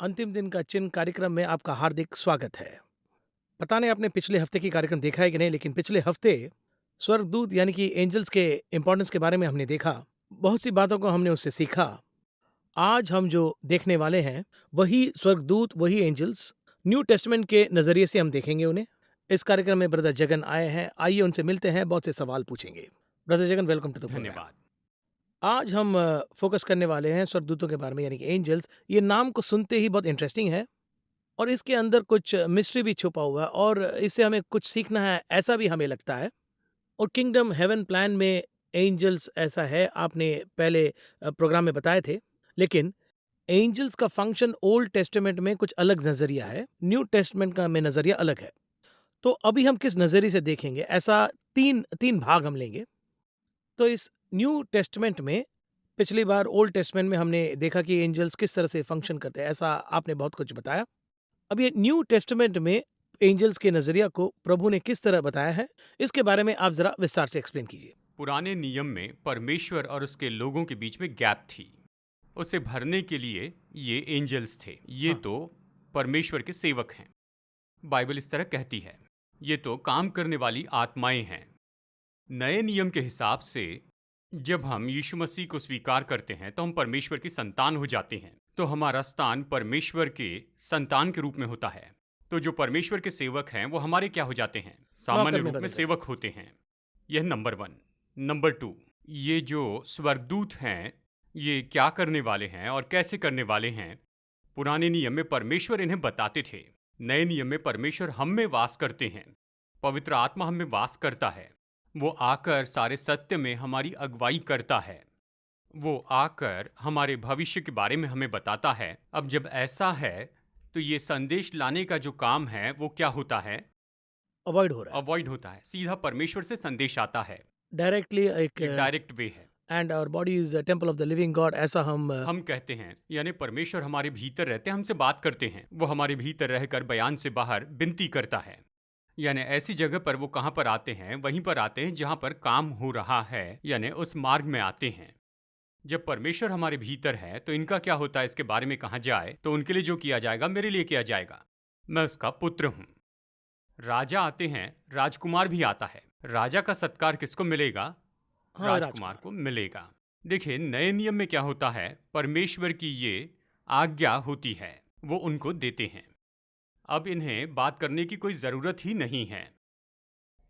अंतिम दिन का चिन्ह कार्यक्रम में आपका हार्दिक स्वागत है। पता नहीं आपने पिछले हफ्ते की कार्यक्रम देखा है कि नहीं, लेकिन पिछले हफ्ते स्वर्गदूत यानी कि एंजल्स के इम्पोर्टेंस के बारे में हमने देखा। बहुत सी बातों को हमने उससे सीखा। आज हम जो देखने वाले हैं, वही स्वर्गदूत, वही एंजल्स, न्यू टेस्टामेंट के नज़रिए से हम देखेंगे उन्हें। इस कार्यक्रम में ब्रदर जगन आए हैं, आइए उनसे मिलते हैं, बहुत से सवाल पूछेंगे। Brother Jagan, welcome to the programme. धन्यवाद। आज हम फोकस करने वाले हैं स्वर्गदूतों के बारे में यानी कि एंजल्स। ये नाम को सुनते ही बहुत इंटरेस्टिंग है और इसके अंदर कुछ मिस्ट्री भी छुपा हुआ है और इससे हमें कुछ सीखना है, ऐसा भी हमें लगता है। और किंगडम हेवन प्लान में एंजल्स ऐसा है, आपने पहले प्रोग्राम में बताए थे। लेकिन एंजल्स का फंक्शन ओल्ड टेस्टामेंट में कुछ अलग नज़रिया है, न्यू टेस्टामेंट का में नज़रिया अलग है। तो अभी हम किस नज़रिए से देखेंगे, ऐसा तीन तीन भाग हम लेंगे। तो इस न्यू टेस्टामेंट में पिछली बार ओल्ड टेस्टामेंट में हमने देखा कि एंजल्स किस तरह से फंक्शन करते हैं, ऐसा आपने बहुत कुछ बताया। अब ये न्यू टेस्टामेंट में एंजल्स के नज़रिया को प्रभु ने किस तरह बताया है, इसके बारे में आप ज़रा विस्तार से एक्सप्लेन कीजिए। पुराने नियम में परमेश्वर और उसके लोगों के बीच में गैप थी। उसे भरने के लिए ये एंजल्स थे। ये हाँ, तो परमेश्वर के सेवक हैं। बाइबल इस तरह कहती है। ये तो काम करने वाली आत्माएं हैं। नए नियम के हिसाब से जब हम यीशु मसीह को स्वीकार करते हैं तो हम परमेश्वर की संतान हो जाते हैं। तो हमारा स्थान परमेश्वर के संतान के रूप में होता है। तो जो परमेश्वर के सेवक हैं वो हमारे क्या हो जाते हैं? सामान्य नौकर में रूप में बदल जाते सेवक होते हैं। यह नंबर वन। नंबर टू, ये जो स्वर्गदूत हैं ये क्या करने वाले हैं और कैसे करने वाले हैं, पुराने नियम में परमेश्वर इन्हें बताते थे। नए नियम में परमेश्वर हम में वास करते हैं। पवित्र आत्मा हम में वास करता है। वो आकर सारे सत्य में हमारी अगुवाई करता है। वो आकर हमारे भविष्य के बारे में हमें बताता है। अब जब ऐसा है तो ये संदेश लाने का जो काम है वो क्या होता है? अवॉइड हो रहा है। अवॉइड होता है। सीधा परमेश्वर से संदेश आता है। डायरेक्टली एक एक डायरेक्ट वे है। And our body is temple of the living God, ऐसा हम हम कहते हैं, यानी परमेश्वर हमारे भीतर रहते हैं, हमसे बात करते हैं। वो हमारे भीतर रहकर बयान से बाहर विनती करता है। यानी ऐसी जगह पर वो कहाँ पर आते हैं? वहीं पर आते हैं जहाँ पर काम हो रहा है, यानी उस मार्ग में आते हैं। जब परमेश्वर हमारे भीतर है तो इनका क्या होता है इसके बारे में कहा जाए तो उनके लिए जो किया जाएगा मेरे लिए किया जाएगा। मैं उसका पुत्र हूँ। राजा आते हैं, राजकुमार भी आता है। राजा का सत्कार किसको मिलेगा? हाँ, राजकुमार राजकुमार। को मिलेगा। देखिए नए नियम में क्या होता है, परमेश्वर की ये आज्ञा होती है, वो उनको देते हैं। अब इन्हें बात करने की कोई ज़रूरत ही नहीं है।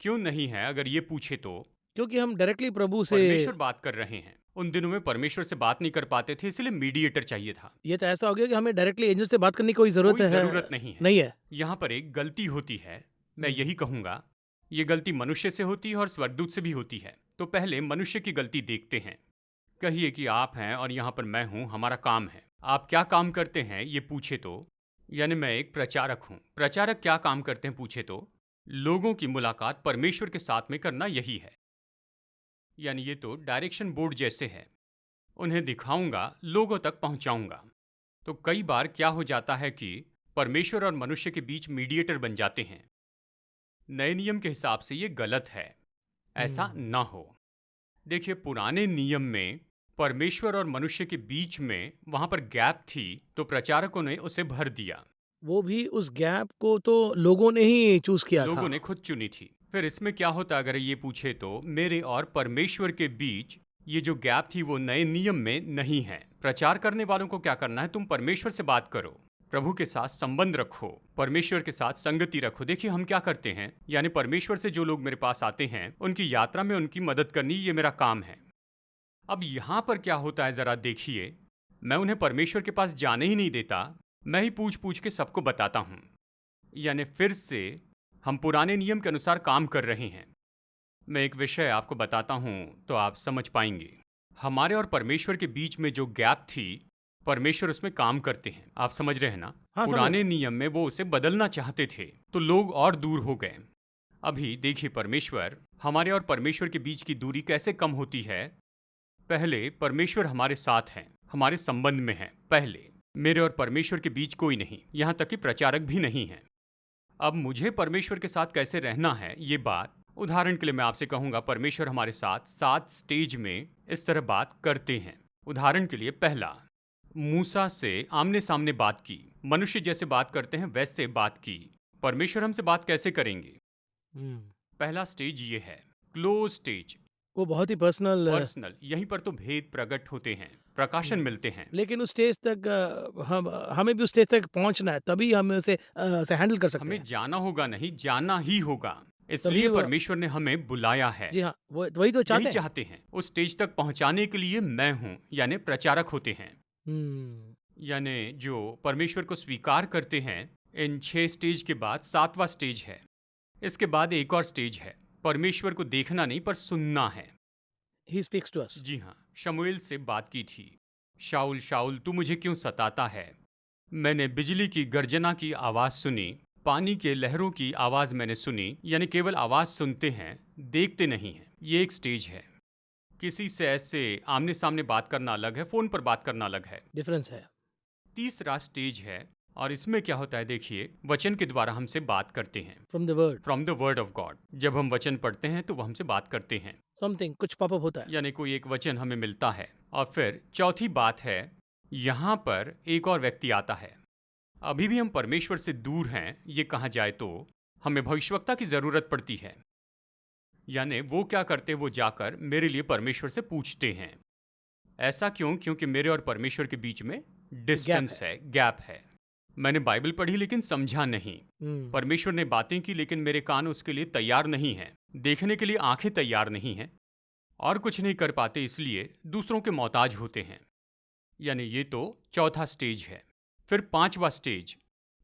क्यों नहीं है अगर ये पूछे तो? क्योंकि हम डायरेक्टली प्रभु से, परमेश्वर बात कर रहे हैं। उन दिनों में परमेश्वर से बात नहीं कर पाते थे, इसलिए मीडिएटर चाहिए था। ये तो ऐसा हो गया कि हमें डायरेक्टली एंजल से बात करने की कोई ज़रूरत कोई है ज़रूरत नहीं है। नहीं है। यहाँ पर एक गलती होती है, मैं हुँ। यही कहूँगा। ये गलती मनुष्य से होती है और स्वर्गदूत से भी होती है। तो पहले मनुष्य की गलती देखते हैं। कहिए कि आप हैं और यहाँ पर मैं हूँ, हमारा काम है। आप क्या काम करते हैं ये पूछे तो? यानी मैं एक प्रचारक हूँ। प्रचारक क्या काम करते हैं पूछे तो? लोगों की मुलाकात परमेश्वर के साथ में करना, यही है। यानी ये तो डायरेक्शन बोर्ड जैसे है। उन्हें दिखाऊंगा, लोगों तक पहुंचाऊंगा। तो कई बार क्या हो जाता है कि परमेश्वर और मनुष्य के बीच मीडिएटर बन जाते हैं। नए नियम के हिसाब से ये गलत है। ऐसा हुँ। ना हो। देखिए पुराने नियम में परमेश्वर और मनुष्य के बीच में वहां पर गैप थी, तो प्रचारकों ने उसे भर दिया। वो भी उस गैप को तो लोगों ने ही चूज़ किया था। लोगों ने खुद चुनी थी। फिर इसमें क्या होता अगर ये पूछे तो, मेरे और परमेश्वर के बीच ये जो गैप थी वो नए नियम में नहीं है। प्रचार करने वालों को क्या करना है? तुम परमेश्वर से बात करो, प्रभु के साथ संबंध रखो, परमेश्वर के साथ संगति रखो। देखिए हम क्या करते हैं, यानी परमेश्वर से जो लोग मेरे पास आते हैं उनकी यात्रा में उनकी मदद करनी, ये मेरा काम है। अब यहाँ पर क्या होता है ज़रा देखिए, मैं उन्हें परमेश्वर के पास जाने ही नहीं देता, मैं ही पूछ पूछ के सबको बताता हूँ। यानी फिर से हम पुराने नियम के अनुसार काम कर रहे हैं। मैं एक विषय आपको बताता हूँ तो आप समझ पाएंगे। हमारे और परमेश्वर के बीच में जो गैप थी, परमेश्वर उसमें काम करते हैं। आप समझ रहे हैं ना? हाँ, समझ रहा पुराने हूँ। नियम में वो उसे बदलना चाहते थे तो लोग और दूर हो गए। अभी देखिए परमेश्वर, हमारे और परमेश्वर के बीच की दूरी कैसे कम होती है। पहले परमेश्वर हमारे साथ हैं, हमारे संबंध में हैं। पहले मेरे और परमेश्वर के बीच कोई नहीं, यहाँ तक कि प्रचारक भी नहीं है। अब मुझे परमेश्वर के साथ कैसे रहना है ये बात, उदाहरण के लिए मैं आपसे कहूँगा, परमेश्वर हमारे साथ 7 स्टेज में इस तरह बात करते हैं। उदाहरण के लिए पहला, मूसा से आमने सामने बात की, मनुष्य जैसे बात करते हैं वैसे बात की। परमेश्वर हमसे बात कैसे करेंगे? हुँ। पहला स्टेज ये है, क्लोज स्टेज, वो बहुत ही पर्सनल पर्सनल। यहीं पर तो भेद प्रकट होते हैं, प्रकाशन हुँ। मिलते हैं। लेकिन उस स्टेज तक हम हमें भी उस स्टेज तक पहुँचना है, तभी हम उसे हैंडल कर सकते हमें हैं। जाना होगा नहीं, जाना ही होगा। तभी इसलिए वो परमेश्वर ने हमें बुलाया है। जी हाँ, वो वही तो यही चाहते हैं। चाहते हैं। उस स्टेज तक पहुंचाने के लिए मैं हूं, यानी प्रचारक होते हैं। हुँ। यानी जो परमेश्वर को स्वीकार करते हैं। इन 6 स्टेज के बाद 7वां स्टेज है। इसके बाद एक और स्टेज है। परमेश्वर को देखना नहीं पर सुनना है। He speaks to us. जी हाँ, शमूएल से बात की थी। शाऊल शाऊल तू मुझे क्यों सताता है? मैंने बिजली की गर्जना की आवाज सुनी, पानी के लहरों की आवाज मैंने सुनी। यानी केवल आवाज सुनते हैं, देखते नहीं हैं। ये एक स्टेज है। किसी से ऐसे आमने सामने बात करना अलग है, फोन पर बात करना अलग है। डिफरेंस है। तीसरा स्टेज है, और इसमें क्या होता है देखिए, वचन के द्वारा हमसे बात करते हैं। From the word from the word of God. जब हम वचन पढ़ते हैं तो वो हमसे बात करते हैं। समथिंग कुछ पॉपअप होता है। यानी कोई एक वचन हमें मिलता है। और फिर चौथी बात है, यहाँ पर एक और व्यक्ति आता है। अभी भी हम परमेश्वर से दूर हैं, ये कहा जाए तो हमें भविष्यवक्ता की जरूरत पड़ती है। यानी वो क्या करते हैं, वो जाकर मेरे लिए परमेश्वर से पूछते हैं। ऐसा क्यों? क्योंकि मेरे और परमेश्वर के बीच में गैप डिस्टेंस है। है, गैप है। मैंने बाइबल पढ़ी लेकिन समझा नहीं। हुँ। परमेश्वर ने बातें की लेकिन मेरे कान उसके लिए तैयार नहीं हैं, देखने के लिए आंखें तैयार नहीं हैं, और कुछ नहीं कर पाते, इसलिए दूसरों के मोहताज होते हैं। यानी ये तो चौथा स्टेज है। फिर 5वां स्टेज,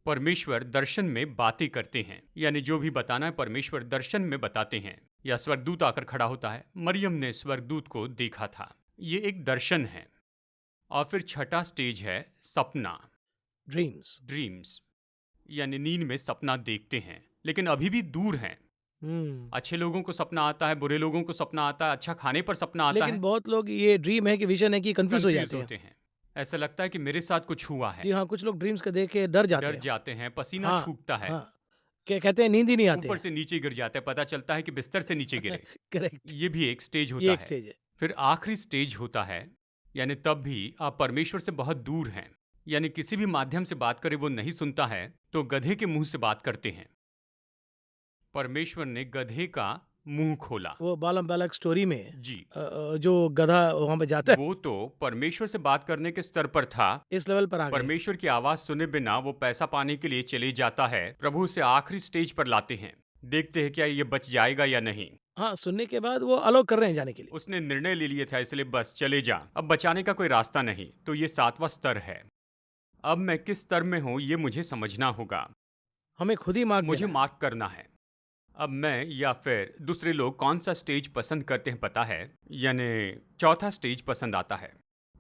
परमेश्वर दर्शन में बातें करते हैं। यानी जो भी बताना है परमेश्वर दर्शन में बताते हैं, या स्वर्गदूत आकर खड़ा होता है। मरियम ने स्वर्गदूत को देखा था, ये एक दर्शन है। और फिर छठा स्टेज है सपना, ड्रीम्स। ड्रीम्स। यानी नींद में सपना देखते हैं लेकिन अभी भी दूर हैं। हुँ। अच्छे लोगों को सपना आता है, बुरे लोगों को सपना आता है, अच्छा खाने पर सपना आता लेकिन है, बहुत लोग ये ड्रीम है कि विज़न है कि कन्फ्यूज़ हो कंफ्यूज जाते हैं। होते हैं। ऐसा लगता है कि मेरे साथ कुछ हुआ है, जी हाँ, कुछ लोग ड्रीम्स को देख के डर जाते डर हैं। जाते हैं, पसीना हाँ, छूटता है, हाँ। कहते हैं नींद ही नहीं आती ऊपर है। से नीचे गिर जाते हैं, पता चलता है कि बिस्तर से नीचे गिरे। करेक्ट। ये भी एक स्टेज ये होता एक है। स्टेज है। फिर आखिरी स्टेज होता है, यानी तब भी आप परमेश्वर से बहुत दूर हैं। यानी किसी भी माध्यम से बात करे वो नहीं सुनता है, तो गधे के मुंह से बात करते हैं। परमेश्वर ने गधे का मुंह खोला। वो बालम बालक स्टोरी में जी, जो गधा वहाँ पे जाता है, वो तो परमेश्वर से बात करने के स्तर पर था। इस लेवल पर आ गए। परमेश्वर की आवाज सुने बिना वो पैसा पाने के लिए चले जाता है। प्रभु उसे आखिरी स्टेज पर लाते हैं, देखते हैं क्या ये बच जाएगा या नहीं। हाँ, सुनने के बाद वो अलाउ कर रहे हैं जाने के लिए। उसने निर्णय ले लिया था, इसलिए बस चले जा, अब बचाने का कोई रास्ता नहीं। तो ये 7वां स्तर है। अब मैं किस स्तर में हूं ये मुझे समझना होगा, हमें खुद ही मार्क मुझे देना है। मार्क करना है। अब मैं या फिर दूसरे लोग कौन सा स्टेज पसंद करते हैं पता है? यानी चौथा स्टेज पसंद आता है।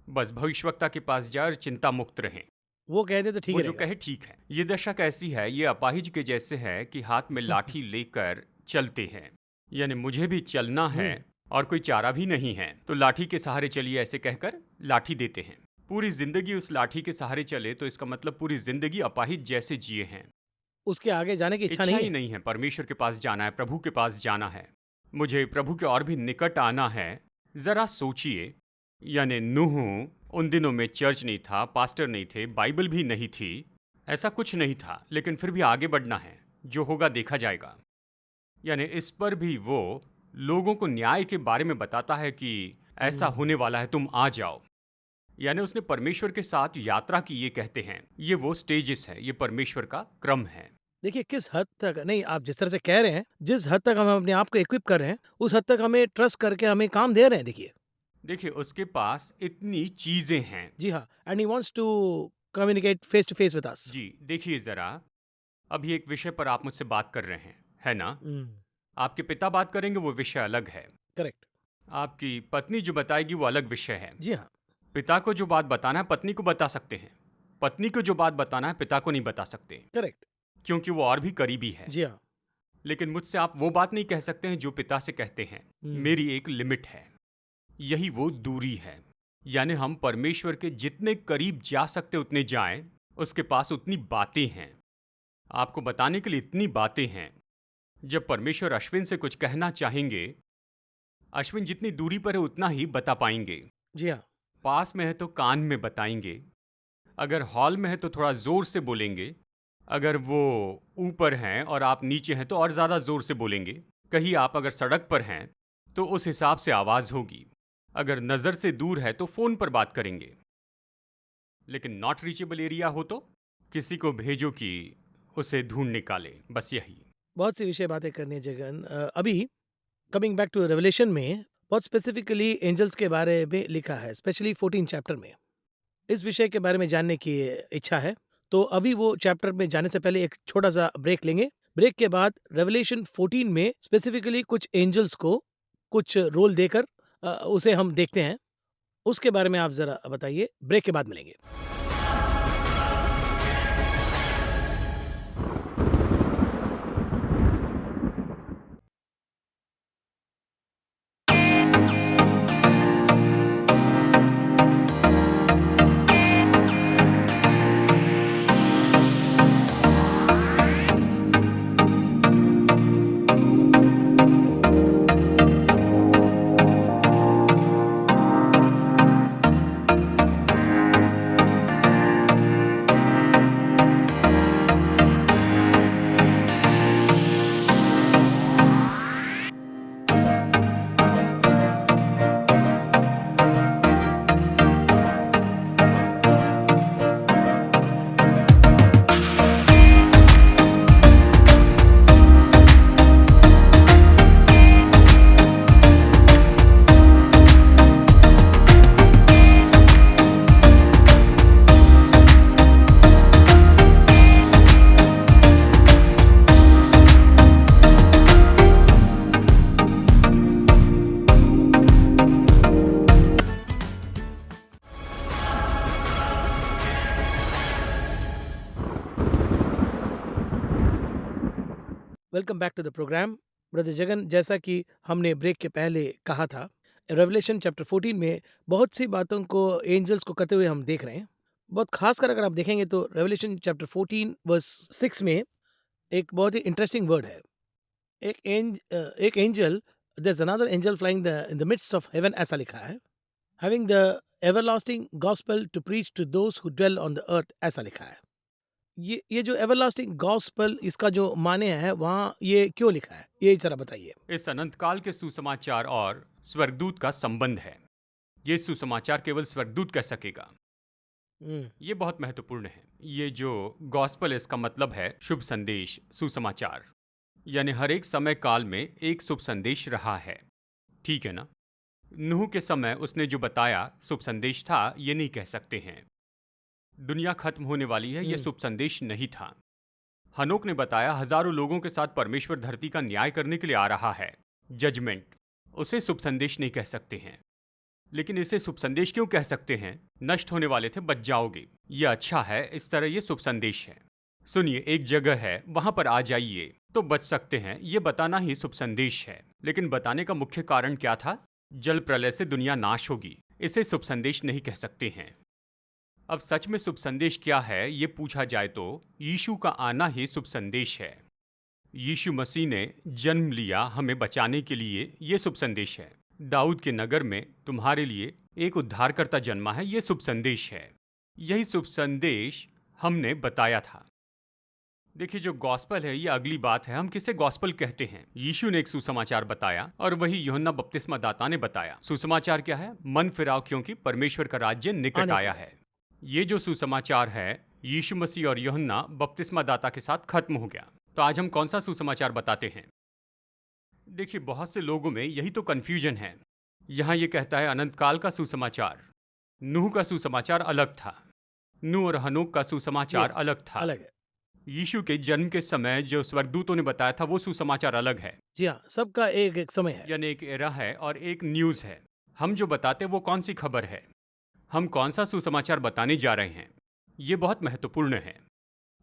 बस भविष्यवक्ता के पास जाए और चिंता मुक्त रहें। वो कह दे तो ठीक वो जो रहेगा। कहे ठीक है। ये दशा कैसी है? ये अपाहिज के जैसे है कि हाथ में लाठी लेकर चलते हैं। यानी मुझे भी चलना है हुँ, और कोई चारा भी नहीं है, तो लाठी के सहारे चलिए ऐसे कहकर लाठी देते हैं। पूरी जिंदगी उस लाठी के सहारे चले तो इसका मतलब पूरी जिंदगी अपाहिज जैसे जिए हैं। उसके आगे जाने की इच्छा इच्छा नहीं ही है। नहीं है, परमेश्वर के पास जाना है, प्रभु के पास जाना है। मुझे प्रभु के और भी निकट आना है। जरा सोचिए, यानी नूह, उन दिनों में चर्च नहीं था, पास्टर नहीं थे, बाइबल भी नहीं थी, ऐसा कुछ नहीं था, लेकिन फिर भी आगे बढ़ना है। जो होगा देखा जाएगा। यानी इस पर भी वो लोगों को न्याय के बारे में बताता है कि ऐसा हुँ। होने वाला है, तुम आ जाओ। यानी उसने परमेश्वर के साथ यात्रा की, ये कहते हैं। ये वो स्टेजेस है, ये परमेश्वर का क्रम है। देखिए किस हद तक नहीं आप जिस तरह से कह रहे हैं, जिस हद तक हम अपने आप को इक्विप कर रहे हैं, उस हद तक हमें ट्रस्ट करके हमें काम दे रहे हैं देखिए। देखिए उसके पास इतनी चीजें हैं। जी हाँ, and he wants to communicate face to face with us. जी, देखिए जरा, अभी एक विषय पर आप मुझसे बात कर रहे हैं, है ना? हुँ, आपके पिता बात करेंगे, वो विषय अलग है। करेक्ट। आपकी पत्नी जो बताएगी वो अलग विषय है। जी हाँ, पिता को जो बात बताना है पत्नी को बता सकते हैं, पत्नी को जो बात बताना है पिता को नहीं बता सकते, करेक्ट। क्योंकि वो और भी करीबी है। जी हाँ। लेकिन मुझसे आप वो बात नहीं कह सकते हैं जो पिता से कहते हैं। हुँ, मेरी एक लिमिट है, यही वो दूरी है। यानी हम परमेश्वर के जितने करीब जा सकते उतने जाएं, उसके पास उतनी बातें हैं, आपको बताने के लिए इतनी बातें हैं। जब परमेश्वर अश्विन से कुछ कहना चाहेंगे, अश्विन जितनी दूरी पर है उतना ही बता पाएंगे। जी हाँ। पास में है तो कान में बताएंगे, अगर हॉल में है तो थोड़ा ज़ोर से बोलेंगे। अगर वो ऊपर हैं और आप नीचे हैं तो और ज़्यादा ज़ोर से बोलेंगे। कहीं आप अगर सड़क पर हैं तो उस हिसाब से आवाज़ होगी। अगर नज़र से दूर है तो फ़ोन पर बात करेंगे। लेकिन नॉट रीचेबल एरिया हो तो किसी को भेजो कि उसे ढूंढ निकाले, बस यही। बहुत सी विषय बातें करनी है जगन। अभी कमिंग बैक टू रेवलेशन में बहुत स्पेसिफिकली एंजल्स के बारे में लिखा है, स्पेशली 14 चैप्टर में। इस विषय के बारे में जानने की इच्छा है। तो अभी वो चैप्टर में जाने से पहले एक छोटा-सा ब्रेक लेंगे। ब्रेक के बाद रेवलेशन 14 में स्पेसिफिकली कुछ एंजल्स को कुछ रोल देकर उसे हम देखते हैं। उसके बारे में आप ज़रा बताइए। ब्रेक के बाद मिलेंगे। Welcome back to the programme. Brother Jagan, जैसा कि हमने ब्रेक के पहले कहा था, रेवलेशन चैप्टर 14 में बहुत सी बातों को एंजल्स को करते हुए हम देख रहे हैं। बहुत खासकर अगर आप देखेंगे तो रेवलेशन चैप्टर 14 वर्स 6 में एक बहुत ही इंटरेस्टिंग वर्ड है। एक angel, there is another angel flying the in the midst of heaven, ऐसा लिखा है। Having the everlasting gospel to preach to those who dwell on the earth, ऐसा लिखा है। ये जो एवरलास्टिंग गॉस्पेल, इसका जो माने है वहाँ ये क्यों लिखा है? ये ज़रा बताइए। इस अनंत काल के सुसमाचार और स्वर्गदूत का संबंध है। ये सुसमाचार केवल स्वर्गदूत कह सकेगा। हुँ, ये बहुत महत्वपूर्ण है। ये जो गॉस्पल, इसका मतलब है शुभ संदेश, सुसमाचार। यानी हर एक समय काल में एक शुभ संदेश रहा है। ठीक है ना? नूह के समय उसने जो बताया शुभ संदेश था, ये नहीं कह सकते हैं। दुनिया खत्म होने वाली है, ये हुँ, शुभ संदेश नहीं था। हनोक ने बताया हजारों लोगों के साथ परमेश्वर धरती का न्याय करने के लिए आ रहा है, जजमेंट। उसे शुभ संदेश नहीं कह सकते हैं। लेकिन इसे शुभ संदेश क्यों कह सकते हैं? नष्ट होने वाले थे, बच जाओगे, ये अच्छा है, इस तरह ये शुभ संदेश है। सुनिए, एक जगह है, वहां पर आ जाइए तो बच सकते हैं, ये बताना ही शुभ संदेश है। लेकिन बताने का मुख्य कारण क्या था? जल प्रलय से दुनिया नाश होगी, इसे शुभ संदेश नहीं कह सकते हैं। अब सच में शुभ संदेश क्या है, ये पूछा जाए तो यीशु का आना ही शुभ संदेश है। यीशु मसीह ने जन्म लिया हमें बचाने के लिए, ये शुभ संदेश है। दाऊद के नगर में तुम्हारे लिए एक उद्धारकर्ता जन्मा है, ये शुभ संदेश है। यही शुभ संदेश हमने बताया था। देखिए, जो गॉस्पल है, ये अगली बात है। हम किसे गॉस्पल कहते हैं? यीशु ने एक सुसमाचार बताया और वही यूहन्ना बपतिस्मा दाता ने बताया। सुसमाचार क्या है? मन फिराओ, क्योंकि परमेश्वर का राज्य निकट आने आया को है। है। ये जो सुसमाचार है, यीशु मसीह और यूहन्ना बपतिस्मा दाता के साथ खत्म हो गया। तो आज हम कौन सा सुसमाचार बताते हैं? देखिए, बहुत से लोगों में यही तो कन्फ्यूजन है। यहाँ ये कहता है अनंत काल का सुसमाचार। नूह का सुसमाचार अलग था। नूह और हनोक का जी सुसमाचार हाँ, अलग था। अलग है। यीशु के जन्म के समय जो स्वर्गदूतों ने बताया था, वो सुसमाचार अलग है। जी हाँ, सबका एक-एक समय है। यानी एक एरा है और एक न्यूज़ है। हम जो बताते वो कौन सी खबर है? हम कौन सा सुसमाचार बताने जा रहे हैं? ये बहुत महत्वपूर्ण है।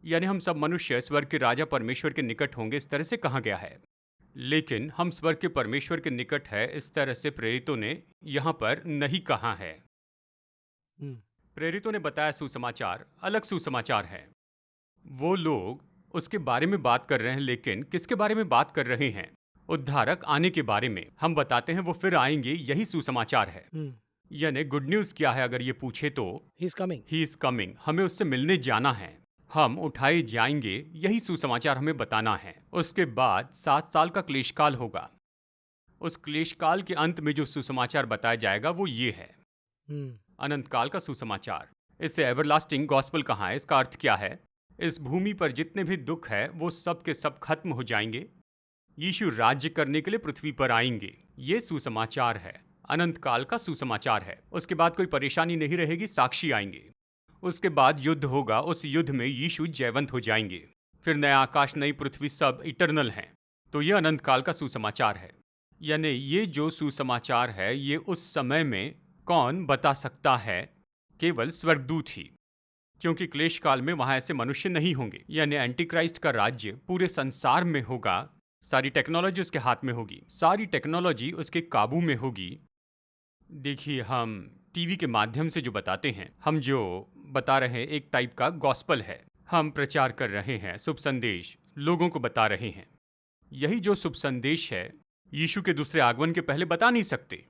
यानी हम सब मनुष्य स्वर्ग के राजा परमेश्वर के निकट होंगे, इस तरह से कहा गया है। लेकिन हम स्वर्ग के परमेश्वर के निकट है, इस तरह से प्रेरितों ने यहाँ पर नहीं कहा है। हुँ, प्रेरितों ने बताया सुसमाचार अलग सुसमाचार है। वो लोग उसके बारे में बात कर रहे हैं, लेकिन किसके बारे में बात कर रहे हैं? उद्धारक आने के बारे में। हम बताते हैं वो फिर आएंगे, यही सुसमाचार है। हुँ, यानी गुड न्यूज़ क्या है अगर ये पूछे तो, he is coming. He is coming, हमें उससे मिलने जाना है, हम उठाए जाएंगे, यही सुसमाचार हमें बताना है। उसके बाद 7 साल का क्लेशकाल होगा। उस क्लेशकाल के अंत में जो सुसमाचार बताया जाएगा वो ये है, हुँ, अनंत काल का सुसमाचार। इसे एवरलास्टिंग गॉस्पल कहाँ है, इसका अर्थ क्या है? इस भूमि पर जितने भी दुख है वो सब के सब खत्म हो जाएंगे। यीशु राज्य करने के लिए पृथ्वी पर आएंगे। ये सुसमाचार है, अनंत काल का सुसमाचार है। उसके बाद कोई परेशानी नहीं रहेगी, साक्षी आएंगे। उसके बाद युद्ध होगा, उस युद्ध में यीशु जयवंत हो जाएंगे। फिर नया आकाश नई पृथ्वी सब इटरनल हैं। तो ये अनंत काल का सुसमाचार है। यानी ये जो सुसमाचार है ये उस समय में कौन बता सकता है? केवल स्वर्गदूत ही, क्योंकि क्लेश काल में वहां ऐसे मनुष्य नहीं होंगे। यानी एंटी क्राइस्ट का राज्य पूरे संसार में होगा, सारी टेक्नोलॉजी उसके हाथ में होगी, सारी टेक्नोलॉजी उसके काबू में होगी। देखिए, हम टीवी के माध्यम से जो बताते हैं, हम जो बता रहे हैं एक टाइप का गॉस्पल है। हम प्रचार कर रहे हैं, शुभ संदेश लोगों को बता रहे हैं। यही जो शुभ संदेश है यीशु के दूसरे आगमन के पहले बता नहीं सकते,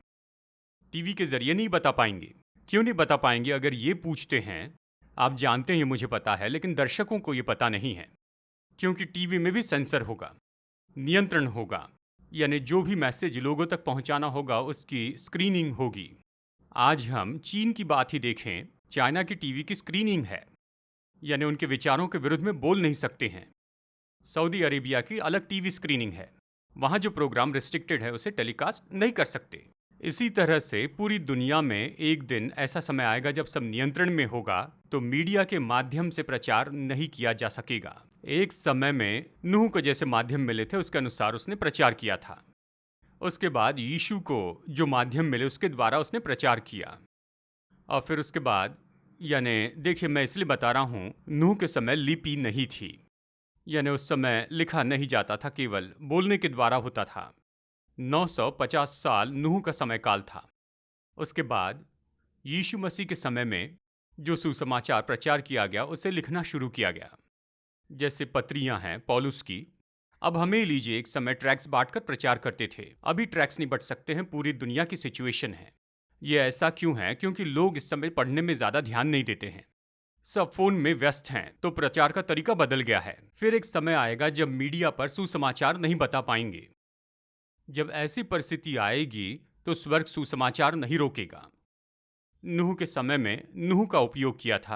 टीवी के जरिए नहीं बता पाएंगे। क्यों नहीं बता पाएंगे? अगर ये पूछते हैं, आप जानते हैं ये मुझे पता है, लेकिन दर्शकों को ये पता नहीं है, क्योंकि टीवी में भी सेंसर होगा, नियंत्रण होगा। यानी जो भी मैसेज लोगों तक पहुंचाना होगा उसकी स्क्रीनिंग होगी। आज हम चीन की बात ही देखें, चाइना की टीवी की स्क्रीनिंग है, यानी उनके विचारों के विरुद्ध में बोल नहीं सकते हैं। सऊदी अरेबिया की अलग टीवी स्क्रीनिंग है, वहाँ जो प्रोग्राम रिस्ट्रिक्टेड है उसे टेलीकास्ट नहीं कर सकते। इसी तरह से पूरी दुनिया में एक दिन ऐसा समय आएगा जब सब नियंत्रण में होगा, तो मीडिया के माध्यम से प्रचार नहीं किया जा सकेगा। एक समय में नूह को जैसे माध्यम मिले थे उसके अनुसार उसने प्रचार किया था। उसके बाद यीशु को जो माध्यम मिले उसके द्वारा उसने प्रचार किया। और फिर उसके बाद, यानी देखिए मैं इसलिए बता रहा हूँ, नूह के समय लिपि नहीं थी, यानी उस समय लिखा नहीं जाता था, केवल बोलने के द्वारा होता था। 950 साल नूह का समय काल था। उसके बाद यीशु मसीह के समय में जो सुसमाचार प्रचार किया गया उसे लिखना शुरू किया गया, जैसे पत्रियां हैं पौलुस की। अब हमें लीजिए, एक समय ट्रैक्स बांटकर प्रचार करते थे, अभी ट्रैक्स नहीं बट सकते हैं, पूरी दुनिया की सिचुएशन है। ये ऐसा क्यों है? क्योंकि लोग इस समय पढ़ने में ज़्यादा ध्यान नहीं देते हैं, सब फोन में व्यस्त हैं, तो प्रचार का तरीका बदल गया है। फिर एक समय आएगा जब मीडिया पर सुसमाचार नहीं बता पाएंगे। जब ऐसी परिस्थिति आएगी तो स्वर्ग सुसमाचार नहीं रोकेगा। नूह के समय में नूह का उपयोग किया था,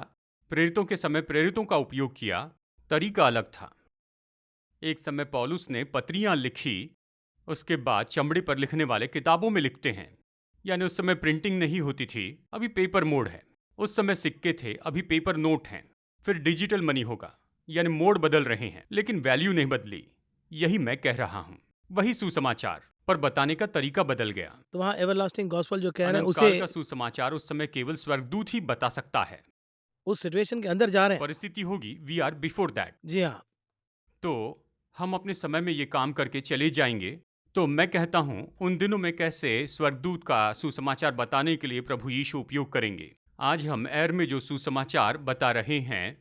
प्रेरितों के समय प्रेरितों का उपयोग किया, तरीका अलग था। एक समय पौलुस ने पत्रियां लिखी, उसके बाद चमड़े पर लिखने वाले किताबों में लिखते हैं। यानी उस समय प्रिंटिंग नहीं होती थी, अभी पेपर मोड है। उस समय सिक्के थे, अभी पेपर नोट हैं। फिर डिजिटल मनी होगा, यानी मोड बदल रहे हैं, लेकिन वैल्यू नहीं बदली। यही मैं कह रहा हूँ, वही सुसमाचार, पर बताने का तरीका बदल गया। तो वहाँ एवरलास्टिंग गॉस्पेल जो कह रहे हैं अनंत उसे काल का सुसमाचार उस समय केवल स्वर्गदूत ही बता सकता है। उस सिचुएशन के अंदर जा रहे हैं। परिस्थिति होगी, वी आर बिफोर दैट। जी हाँ। तो हम अपने समय में ये काम करके चले जाएंगे। तो मैं कहता हूँ उन दिनों में कैसे स्वर्गदूत का सुसमाचार बताने के लिए प्रभु यीशु उपयोग करेंगे। आज हम एयर में जो सुसमाचार बता रहे हैं,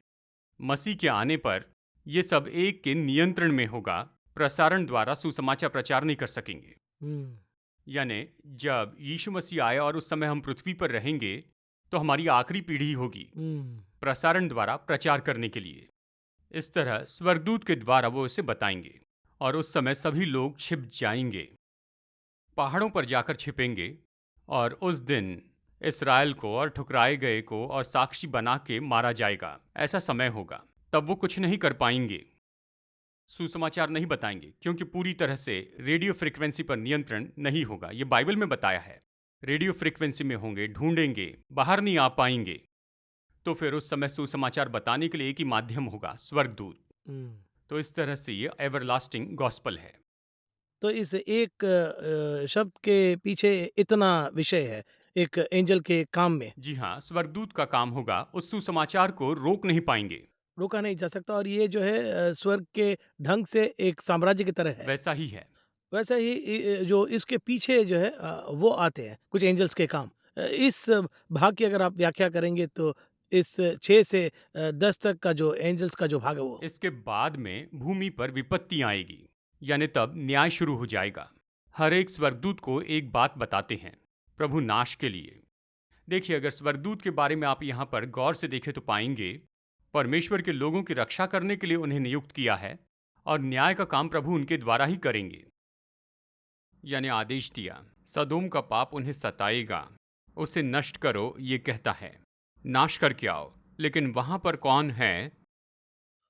मसीह के आने पर ये सब एक के नियंत्रण में होगा। प्रसारण द्वारा सुसमाचार प्रचार नहीं कर सकेंगे। हुँ, यानी जब यीशु मसीह आए और उस समय हम पृथ्वी पर रहेंगे, तो हमारी आखिरी पीढ़ी होगी हुँ। प्रसारण द्वारा प्रचार करने के लिए। इस तरह स्वर्गदूत के द्वारा वो इसे बताएंगे, और उस समय सभी लोग छिप जाएंगे, पहाड़ों पर जाकर छिपेंगे। और उस दिन इस्राएल को और ठुकराए गए को और साक्षी बना के मारा जाएगा। ऐसा समय होगा, तब वो कुछ नहीं कर पाएंगे, सुसमाचार नहीं बताएंगे, क्योंकि पूरी तरह से रेडियो फ्रिक्वेंसी पर नियंत्रण नहीं होगा। ये बाइबल में बताया है, रेडियो फ्रिक्वेंसी में होंगे, ढूंढेंगे, बाहर नहीं आ पाएंगे। तो फिर उस समय सुसमाचार बताने के लिए एक ही माध्यम होगा, स्वर्गदूत। हुँ। तो इस तरह से ये एवरलास्टिंग गॉस्पल है। तो इस एक शब्द के पीछे इतना विषय है, एक एंजेल के काम में, जी हाँ, स्वर्गदूत का काम होगा, उस सुसमाचार को रोक नहीं पाएंगे। रोका नहीं जा सकता और ये जो है स्वर्ग के ढंग से एक साम्राज्य की तरह है। वैसा ही है। वैसे ही जो इसके पीछे जो है वो आते हैं कुछ एंजेल्स के काम। इस भाग की अगर आप व्याख्या करेंगे तो इस 6 से 10 तक का जो एंजेल्स का जो भाग है वो। इसके बाद में भूमि पर विपत्ति आएगी, यानी तब न्याय शुरू हो जाएगा। हर एक स्वर्गदूत को एक बात बताते हैं, प्रभु नाश के लिए। देखिए, अगर स्वर्गदूत के बारे में आप यहाँ पर गौर से देखें तो पाएंगे परमेश्वर के लोगों की रक्षा करने के लिए उन्हें नियुक्त किया है और न्याय का काम प्रभु उनके द्वारा ही करेंगे। यानी आदेश दिया, सदोम का पाप उन्हें सताएगा, उसे नष्ट करो, ये कहता है, नाश करके आओ। लेकिन वहां पर कौन है?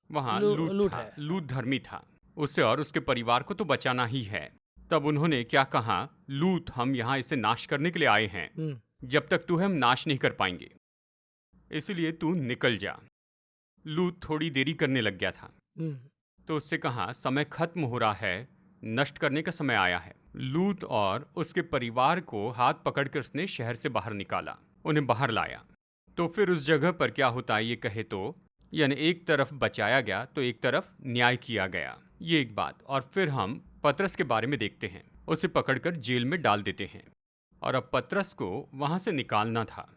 वहां लूत लूट था। है। लूत धर्मी था, उसे और उसके परिवार को तो बचाना ही है। तब उन्होंने क्या कहा? लूत, हम यहाँ इसे नाश करने के लिए आए हैं, हुँ, जब तक तू है हम नाश नहीं कर पाएंगे, इसलिए तू निकल जा। लूत थोड़ी देरी करने लग गया था, हुँ, तो उससे कहा, समय खत्म हो रहा है, नष्ट करने का समय आया है। लूत और उसके परिवार को हाथ पकड़कर उसने शहर से बाहर निकाला, उन्हें बाहर लाया। तो फिर उस जगह पर क्या होता है ये कहे तो, यानी एक तरफ बचाया गया तो एक तरफ न्याय किया गया, ये एक बात। और फिर हम पतरस के बारे में देखते हैं, उसे पकड़कर जेल में डाल देते हैं। और अब पतरस को वहां से निकालना था।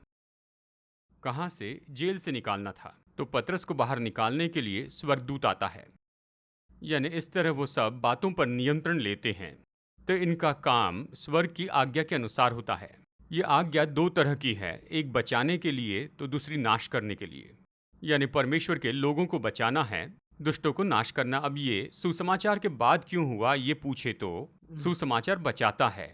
कहाँ से? जेल से निकालना था। तो पतरस को बाहर निकालने के लिए स्वर्गदूत आता है। यानी इस तरह वो सब बातों पर नियंत्रण लेते हैं। तो इनका काम स्वर्ग की आज्ञा के अनुसार होता है। ये आज्ञा दो तरह की है, एक बचाने के लिए तो दूसरी नाश करने के लिए। यानी परमेश्वर के लोगों को बचाना है, दुष्टों को नाश करना। अब ये सुसमाचार के बाद क्यों हुआ ये पूछे तो हुँ, सुसमाचार बचाता है।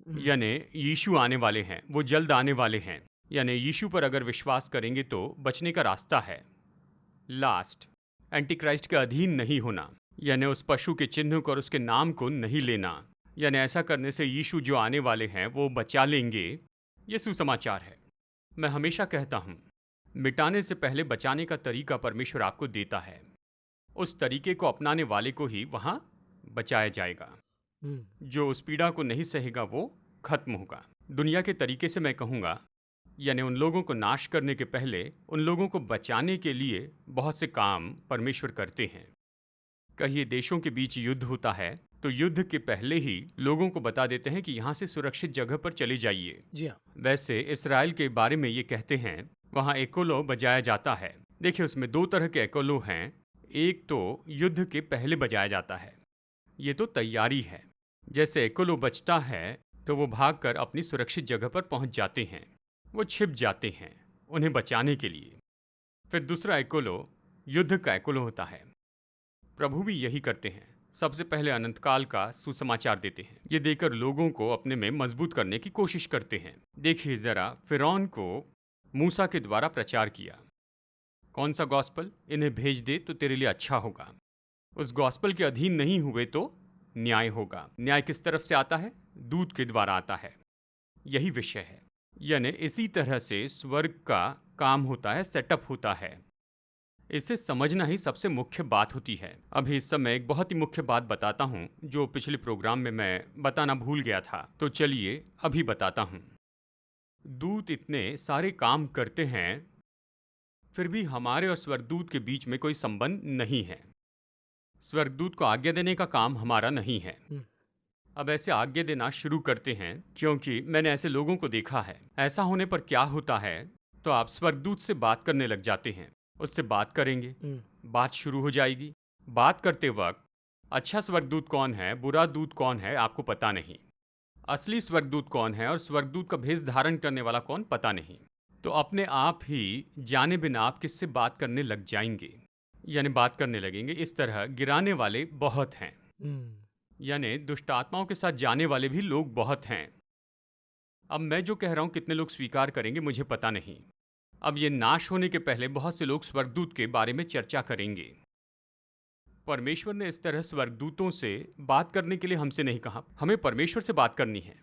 हुँ, यानी यीशु आने वाले हैं, वो जल्द आने वाले हैं। यानी यीशु पर अगर विश्वास करेंगे तो बचने का रास्ता है। लास्ट, एंटीक्राइस्ट के अधीन नहीं होना, यानी उस पशु के चिन्ह को और उसके नाम को नहीं लेना। यानी ऐसा करने से यीशु जो आने वाले हैं वो बचा लेंगे। ये सुसमाचार है। मैं हमेशा कहता हूँ, मिटाने से पहले बचाने का तरीका परमेश्वर आपको देता है। उस तरीके को अपनाने वाले को ही वहाँ बचाया जाएगा। हुँ, जो उस पीड़ा को नहीं सहेगा वो खत्म होगा। दुनिया के तरीके से मैं कहूँगा, यानी उन लोगों को नाश करने के पहले उन लोगों को बचाने के लिए बहुत से काम परमेश्वर करते हैं। कहिए देशों के बीच युद्ध होता है तो युद्ध के पहले ही लोगों को बता देते हैं कि यहाँ से सुरक्षित जगह पर चले जाइए। जी हाँ। वैसे इसराइल के बारे में ये कहते हैं, वहाँ एकोलो बजाया जाता है। देखिए उसमें दो तरह के एकोलो हैं। एक तो युद्ध के पहले बजाया जाता है, ये तो तैयारी है। जैसे एकोलो बजता है तो वो भागकर अपनी सुरक्षित जगह पर पहुंच जाते हैं, वो छिप जाते हैं उन्हें बचाने के लिए। फिर दूसरा एकोलो युद्ध का एकोलो होता है। प्रभु भी यही करते हैं, सबसे पहले अनंतकाल का सुसमाचार देते हैं। ये देकर लोगों को अपने में मजबूत करने की कोशिश करते हैं। देखिए जरा, फिरौन को मूसा के द्वारा प्रचार किया, कौन सा गॉस्पल? इन्हें भेज दे तो तेरे लिए अच्छा होगा। उस गॉस्पल के अधीन नहीं हुए तो न्याय होगा। न्याय किस तरफ से आता है? दूत के द्वारा आता है। यही विषय है। यानी इसी तरह से स्वर्ग का काम होता है, सेटअप होता है। इसे समझना ही सबसे मुख्य बात होती है। अभी इस समय एक बहुत ही मुख्य बात बताता हूँ जो पिछले प्रोग्राम में मैं बताना भूल गया था, तो चलिए अभी बताता हूँ। दूत इतने सारे काम करते हैं, फिर भी हमारे और स्वर्गदूत के बीच में कोई संबंध नहीं है। स्वर्गदूत को आज्ञा देने का काम हमारा नहीं है। हुँ, अब ऐसे आज्ञा देना शुरू करते हैं, क्योंकि मैंने ऐसे लोगों को देखा है। ऐसा होने पर क्या होता है, तो आप स्वर्गदूत से बात करने लग जाते हैं, उससे बात करेंगे, हुँ, बात शुरू हो जाएगी। बात करते वक्त अच्छा स्वर्गदूत कौन है, बुरा दूत कौन है, आपको पता नहीं। असली स्वर्गदूत कौन है और स्वर्गदूत का भेष धारण करने वाला कौन, पता नहीं। तो अपने आप ही जाने बिना आप किससे बात करने लग जाएंगे, यानी बात करने लगेंगे। इस तरह गिराने वाले बहुत हैं, हुँ, यानी दुष्ट आत्माओं के साथ जाने वाले भी लोग बहुत हैं। अब मैं जो कह रहा हूं कितने लोग स्वीकार करेंगे मुझे पता नहीं। अब ये नाश होने के पहले बहुत से लोग स्वर्गदूत के बारे में चर्चा करेंगे। परमेश्वर ने इस तरह स्वर्गदूतों से बात करने के लिए हमसे नहीं कहा, हमें परमेश्वर से बात करनी है,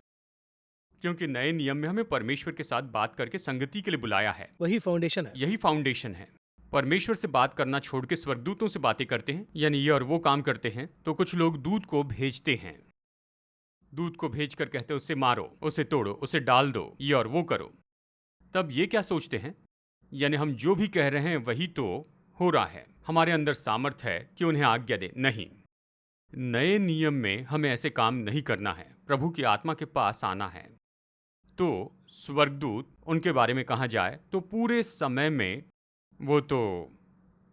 क्योंकि नए नियम में हमें परमेश्वर के साथ बात करके संगति के लिए बुलाया है। वही फाउंडेशन है। यही फाउंडेशन है। परमेश्वर से बात करना छोड़ के स्वर्गदूतों से बातें करते हैं, यानी ये और वो काम करते हैं। तो कुछ लोग दूत को भेजते हैं, दूत को भेजकर कहते हैं उसे मारो, उसे तोड़ो, उसे डाल दो, ये और वो करो। तब ये क्या सोचते हैं, यानी हम जो भी कह रहे हैं वही तो हो रहा है, हमारे अंदर सामर्थ्य है कि उन्हें आज्ञा दे। नहीं, नए नियम में हमें ऐसे काम नहीं करना है, प्रभु की आत्मा के पास आना है। तो स्वर्गदूत उनके बारे में कहा जाए तो पूरे समय में वो तो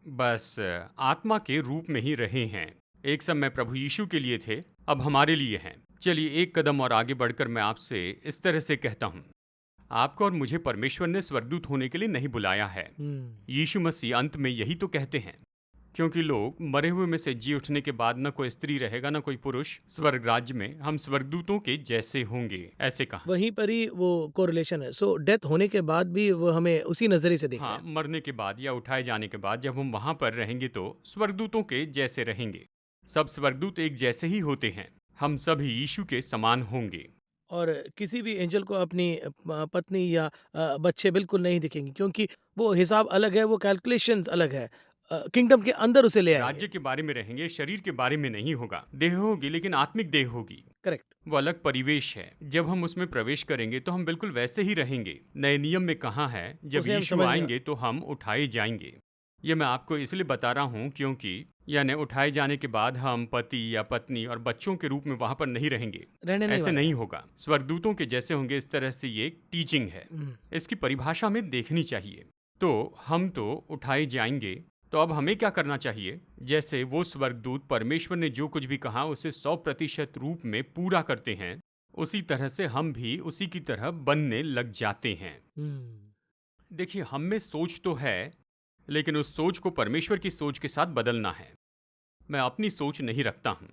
बस आत्मा के रूप में ही रहे हैं। एक समय प्रभु यीशु के लिए थे, अब हमारे लिए हैं। चलिए एक कदम और आगे बढ़कर मैं आपसे इस तरह से कहता हूँ, आपको और मुझे परमेश्वर ने स्वर्गदूत होने के लिए नहीं बुलाया है। यीशु मसीह अंत में यही तो कहते हैं, क्योंकि लोग मरे हुए में से जी उठने के बाद न कोई स्त्री रहेगा न कोई पुरुष, स्वर्ग राज्य में हम स्वर्गदूतों के जैसे होंगे, ऐसे कहा। वहीं पर ही वो कोरिलेशन है। सो डेथ होने के बाद भी वो हमें उसी नज़रिए से देखना हाँ, है। मरने के बाद या उठाए जाने के बाद जब हम वहां पर रहेंगे तो स्वर्गदूतों के जैसे रहेंगे। सब स्वर्गदूत एक जैसे ही होते हैं। हम सभी यीशु के समान होंगे। और किसी भी एंजल को अपनी पत्नी या बच्चे बिल्कुल नहीं दिखेंगे, क्योंकि वो हिसाब अलग है, वो कैलकुलेशंस अलग है। किंगडम के अंदर उसे ले आएँगे। राज्य के बारे में रहेंगे, शरीर के बारे में नहीं होगा। देह होगी लेकिन आत्मिक देह होगी। करेक्ट। वो अलग परिवेश है। जब हम उसमें प्रवेश करेंगे तो हम बिल्कुल वैसे ही रहेंगे। नए नियम में कहा है, जब उसे हम यीशु समझ गए। आएंगे तो हम उठाए जाएंगे। ये मैं आपको इसलिए बता रहा हूँ क्योंकि यानी उठाए जाने के बाद हम पति या पत्नी और बच्चों के रूप में वहां पर नहीं रहेंगे। रहने नहीं ऐसे वाले नहीं हैं। होगा। स्वर्गदूतों के जैसे होंगे, इस तरह से ये टीचिंग है। हुँ। इसकी परिभाषा में देखनी चाहिए। तो हम तो उठाए जाएंगे, तो अब हमें क्या करना चाहिए? जैसे वो स्वर्गदूत परमेश्वर ने जो कुछ भी कहा उसे 100% रूप में पूरा करते हैं, उसी तरह से हम भी उसी की तरह बनने लग जाते हैं। हुँ। देखिए, हम में सोच तो है, लेकिन उस सोच को परमेश्वर की सोच के साथ बदलना है। मैं अपनी सोच नहीं रखता हूं।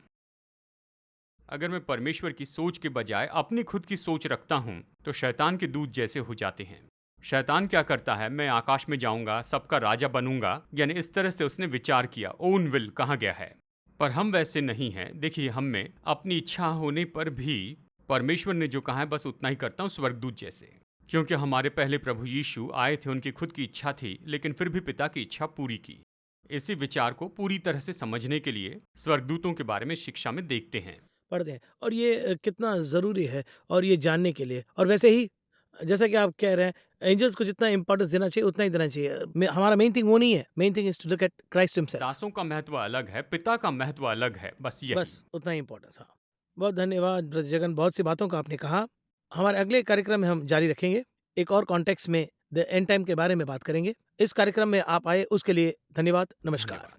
अगर मैं परमेश्वर की सोच के बजाय अपनी खुद की सोच रखता हूं, तो शैतान के दूत जैसे हो जाते हैं। शैतान क्या करता है? मैं आकाश में जाऊंगा, सबका राजा बनूंगा, यानी इस तरह से उसने विचार किया। ओन विल कहा गया है। पर हम वैसे नहीं हैं। देखिए, हम में अपनी इच्छा होने पर भी परमेश्वर ने जो कहा है बस उतना ही करता हूं, स्वर्गदूत जैसे। क्योंकि हमारे पहले प्रभु यीशु आए थे, उनकी खुद की इच्छा थी, लेकिन फिर भी पिता की इच्छा पूरी की। इसी विचार को पूरी तरह से समझने के लिए स्वर्गदूतों के बारे में शिक्षा में देखते हैं। पढ़ते हैं, और ये कितना ज़रूरी है और ये जानने के लिए। और वैसे ही जैसा कि आप कह रहे हैं, एंजल्स को जितना इम्पोर्टेंस देना चाहिए उतना ही देना चाहिए। हमारा मेन थिंग वो नहीं है, main thing is to look at Christ himself. दासों का महत्व अलग है, पिता का महत्व अलग है, बस यही। बस उतना ही इम्पोर्टेंस। हाँ, बहुत धन्यवाद ब्रदर जगन, बहुत सी बातों का आपने कहा। हमारे अगले कार्यक्रम में हम जारी रखेंगे, एक और कॉन्टेक्स्ट में द एंड टाइम के बारे में बात करेंगे। इस कार्यक्रम में आप आए उसके लिए धन्यवाद। नमस्कार। धन्यवाद।